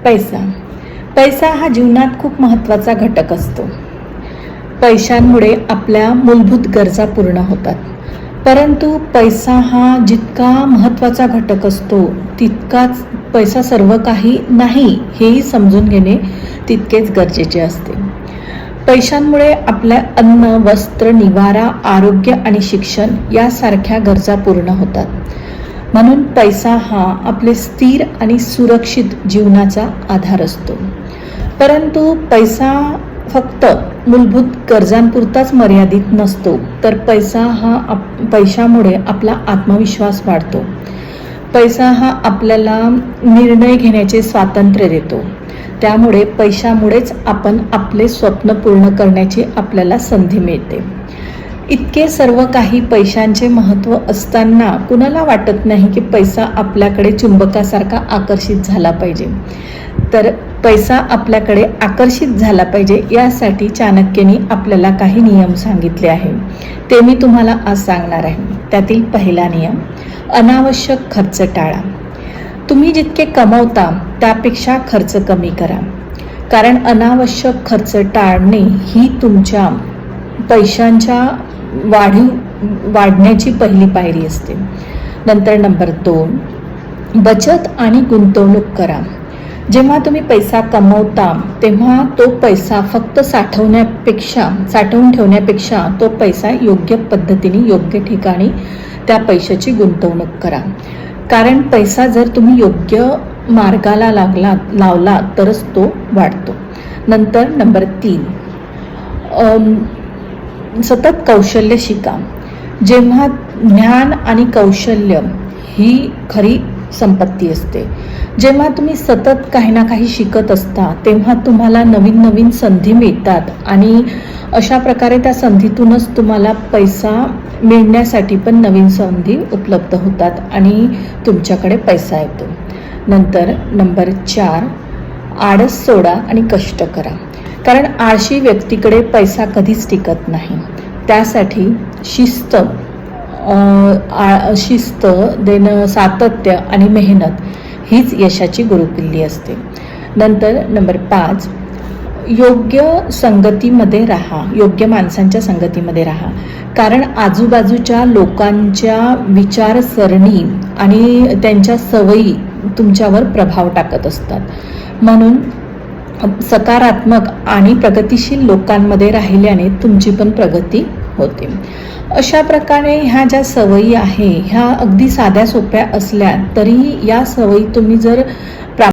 पैसा पैसा हा जीवनात खूप महत्त्वाचा घटक असतो. पैशांमुळे आपल्या मूलभूत गरजा पूर्ण होतात. परंतु पैसा हा जितका महत्त्वाचा घटक असतो तितकाच पैसा सर्व काही नाही हेही समजून घेणे तितकेच गरजेचे असते. पैशांमुळे आपल्या अन्न, वस्त्र, निवारा, आरोग्य आणि शिक्षण यासारख्या गरजा पूर्ण होतात. म्हणून पैसा हा आपले स्थिर आणि सुरक्षित जीवनाचा आधार असतो. परंतु पैसा फक्त मूलभूत गरजांपुरताच मर्यादित नसतो, तर पैशामुळे आपला आत्मविश्वास वाढतो. पैसा हा आपल्याला निर्णय घेण्याचे स्वातंत्र्य देतो. त्यामुळे पैशामुळेच आपण आपले स्वप्न पूर्ण करण्याची आपल्याला संधी मिळते. इतके सर्व काही पैशांचे महत्त्व असताना कुणाला वाटत नाही की पैसा आपल्याकडे चुंबकासारखा आकर्षित झाला पाहिजे. तर पैसा आपल्याकडे आकर्षित झाला पाहिजे यासाठी चाणक्यनी आपल्याला काही नियम सांगितले आहे. ते मी तुम्हाला आज सांगणार आहे. त्यातील पहिला नियम, अनावश्यक खर्च टाळा. तुम्ही जितके कमवता त्यापेक्षा खर्च कमी करा. कारण अनावश्यक खर्च टाळणे ही तुमच्या पैशांच्या वाढण्याची पहिली पायरी असते. नंतर नंबर 2, बचत आणि गुंतवणूक करा. जेव्हा तुम्ही पैसा कमवता तेव्हा तो पैसा फक्त साठवून ठेवण्यापेक्षा तो पैसा योग्य पद्धतीने योग्य ठिकाणी त्या पैशाची गुंतवणूक करा. कारण पैसा जर तुम्ही योग्य मार्गाला लावला तरच तो वाढतो. नंतर नंबर 3, सतत कौशल्य शिका. जेव्हा ज्ञान आणि कौशल्य ही खरी संपत्ती असते. जेव्हा तुम्ही सतत काही ना काही शिकत असता तेव्हा तुम्हाला नवीन नवीन संधी मिळतात आणि अशा प्रकारे त्या संधीतूनच तुम्हाला पैसा मिळण्यासाठी पण नवीन संधी उपलब्ध होतात आणि तुमच्याकडे पैसा येतो. नंतर नंबर 4, आळस सोडा आणि कष्ट करा. कारण आळशी व्यक्तीकडे पैसा कधीच टिकत नाही. त्यासाठी शिस्त देणं, सातत्य आणि मेहनत हीच यशाची गुरुकिल्ली असते. नंतर नंबर 5, योग्य संगतीमध्ये राहा, योग्य माणसांच्या संगतीमध्ये राहा. कारण आजूबाजूच्या लोकांच्या विचारसरणी आणि त्यांच्या सवयी तुमच्यावर प्रभाव टाकत असतात. म्हणून सकारात्मक आणि प्रगतिशील लोकांमध्ये राहिल्याने तुमची पण प्रगती होते. अशा प्रकारे ह्या ज्या सवयी आहे ह्या अगदी साध्या सोप्या असल्या तरीही या सवयी तुम्ही जर